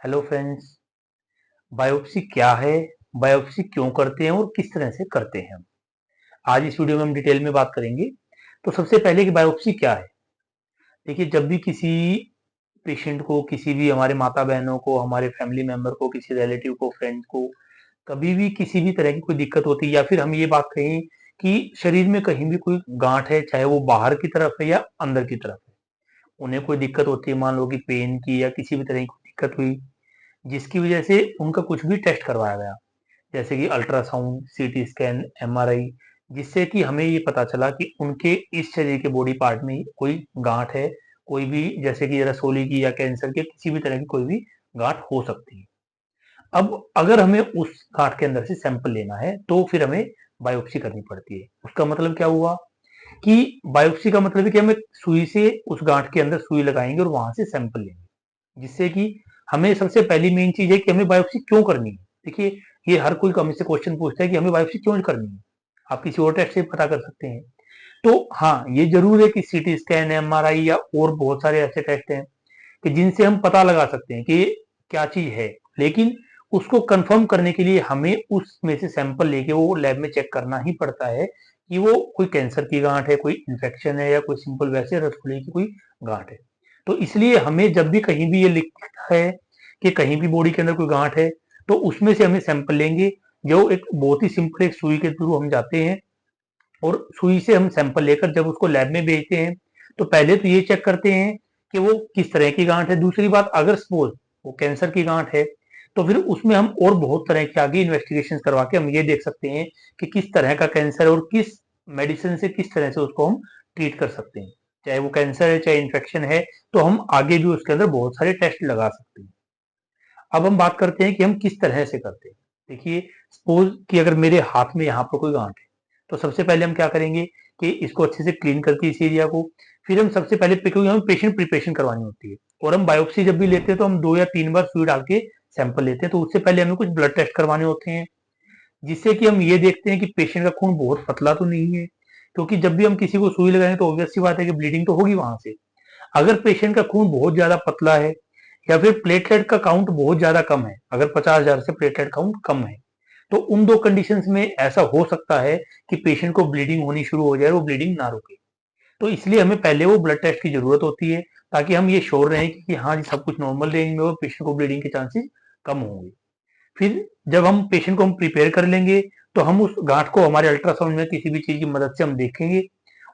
Hello friends. Biopsy क्या है, biopsy क्यों करते हैं और किस तरह से करते हैं हम आज इस वीडियो में हम डिटेल में बात करेंगे। तो सबसे पहले कि बायोप्सी क्या है। देखिए, जब भी किसी पेशेंट को, किसी भी हमारे माता बहनों को, हमारे फैमिली मेंबर को, किसी रिलेटिव को, फ्रेंड को कभी भी किसी भी तरह की कोई दिक्कत होती है, या फिर हम ये बात कहें कि शरीर में कहीं भी कोई गांठ है, चाहे वो बाहर की तरफ है या अंदर की तरफ है, उन्हें कोई दिक्कत होती है, मान लो कि पेन की या किसी भी तरह की दिक्कत हुई, जिसकी वजह से उनका कुछ भी टेस्ट करवाया गया, जैसे कि अल्ट्रासाउंड, सीटी स्कैन, एमआरआई, जिससे कि हमें ये पता चला कि उनके इस शरीर के बॉडी पार्ट में कोई गांठ है, कोई भी, जैसे कि रसोली की या कैंसर के किसी भी तरह की कोई भी गांठ हो सकती है। अब अगर हमें उस गांठ के अंदर से सैंपल लेना है तो फिर हमें बायोप्सी करनी पड़ती है। उसका मतलब क्या हुआ कि बायोप्सी का मतलब है कि हम एक सुई से उस गांठ के अंदर सुई लगाएंगे और वहां से सैंपल लेंगे, जिससे कि हमें सबसे पहली मेन चीज है कि हमें बायोप्सी क्यों करनी है। देखिए, ये हर कोई हमसे क्वेश्चन पूछता है कि हमें बायोप्सी क्यों करनी है। आप किसी और टेस्ट से पता कर सकते हैं। तो हाँ, ये जरूर है कि सीटी स्कैन, एमआरआई या और बहुत सारे ऐसे टेस्ट हैं कि जिनसे हम पता लगा सकते हैं कि क्या चीज है, लेकिन उसको कंफर्म करने के लिए हमें उसमें से सैंपल लेके वो लैब में चेक करना ही पड़ता है कि वो कोई कैंसर की गांठ है, कोई इन्फेक्शन है, या कोई सिंपल वैसे रसोली की कोई गांठ है। तो इसलिए हमें जब भी कहीं भी ये लिखा है कि कहीं भी बॉडी के अंदर कोई गांठ है, तो उसमें से हमें सैंपल लेंगे। जो एक बहुत ही सिंपल एक सुई के थ्रू हम जाते हैं और सुई से हम सैंपल लेकर जब उसको लैब में भेजते हैं, तो पहले तो ये चेक करते हैं कि वो किस तरह की गांठ है। दूसरी बात, अगर सपोज वो कैंसर की गांठ है, तो फिर उसमें हम और बहुत तरह की आगे इन्वेस्टिगेशन करवा के हम ये देख सकते हैं कि किस तरह का कैंसर है और किस मेडिसिन से किस तरह से उसको हम ट्रीट कर सकते हैं। चाहे वो कैंसर है, चाहे इन्फेक्शन है, तो हम आगे भी उसके अंदर बहुत सारे टेस्ट लगा सकते हैं। अब हम बात करते हैं कि हम किस तरह से करते हैं। देखिए, सपोज कि अगर मेरे हाथ में यहाँ पर कोई गांठ है, तो सबसे पहले हम क्या करेंगे कि इसको अच्छे से क्लीन करके इस एरिया को, फिर हम सबसे पहले क्योंकि हमें पेशेंट प्रिपरेशन करवानी होती है और हम बायोप्सी जब भी लेते हैं तो हम 2 या 3 बार सुई डाल के सैंपल लेते हैं। तो उससे पहले हमें कुछ ब्लड टेस्ट करवाने होते हैं, जिससे कि हम ये देखते हैं कि पेशेंट का खून बहुत पतला तो नहीं है, क्योंकि जब भी हम किसी को सुई लगाएंगे तो ऑब्वियस सी बात है कि ब्लीडिंग तो होगी वहां से। अगर पेशेंट का खून बहुत ज्यादा पतला है या फिर प्लेटलेट का काउंट बहुत ज्यादा कम है, अगर 50,000 से प्लेटलेट काउंट कम है, तो उन दो कंडीशंस में ऐसा हो सकता है कि पेशेंट को ब्लीडिंग होनी शुरू हो जाए और वो ब्लीडिंग ना रुके। तो इसलिए हमें पहले वो ब्लड टेस्ट की जरूरत होती है, ताकि हम ये श्योर रहें कि हाँ जी, सब कुछ नॉर्मल रेंज में हो, पेशेंट को ब्लीडिंग के चांसेस कम होंगे। फिर जब हम पेशेंट को हम प्रिपेयर कर लेंगे, तो हम उस गांठ को हमारे अल्ट्रासाउंड में किसी भी चीज की मदद से हम देखेंगे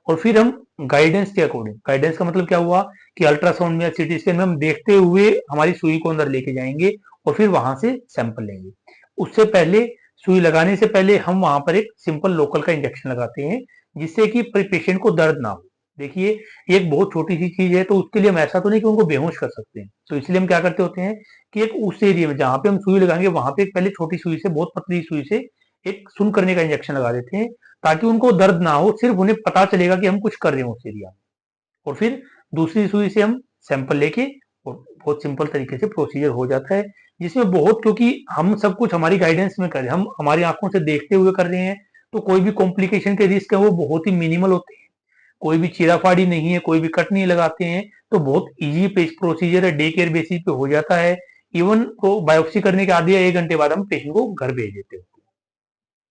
और फिर हम गाइडेंस के अकॉर्डिंग, गाइडेंस का मतलब क्या हुआ कि अल्ट्रासाउंड में या सीटी स्कैन में हम देखते हुए हमारी सुई को अंदर लेके जाएंगे और फिर वहां से सैंपल लेंगे। उससे पहले, सुई लगाने से पहले हम वहां पर एक सिंपल लोकल का इंजेक्शन लगाते हैं, जिससे कि पेशेंट को दर्द ना हो। देखिए, ये एक बहुत छोटी सी चीज है, तो उसके लिए हम ऐसा तो नहीं कि उनको बेहोश कर सकते हैं। तो इसलिए हम क्या करते होते हैं कि एक उस एरिया में जहां पे हम सुई लगाएंगे, वहां पे एक पहले छोटी सुई से, बहुत पतली सुई से एक सुन करने का इंजेक्शन लगा देते हैं, ताकि उनको दर्द ना हो, सिर्फ उन्हें पता चलेगा कि हम कुछ कर रहे हैं उस एरिया में। और फिर दूसरी सुई से हम सैंपल लेके, और बहुत सिंपल तरीके से प्रोसीजर हो जाता है, जिसमें बहुत, क्योंकि हम सब कुछ हमारी गाइडेंस में कर रहे हैं, हम हमारी आंखों से देखते हुए कर रहे हैं, तो कोई भी कॉम्प्लिकेशन के रिस्क है वो बहुत ही मिनिमल होते हैं। कोई भी चीराफाड़ी नहीं है, कोई भी कट नहीं लगाते हैं, तो बहुत इजी प्रोसीजर है, डे केयर बेसिस पे हो जाता है। इवन को बायोप्सी करने के आधे या 1 घंटे बाद हम पेशेंट को घर भेज देते हैं।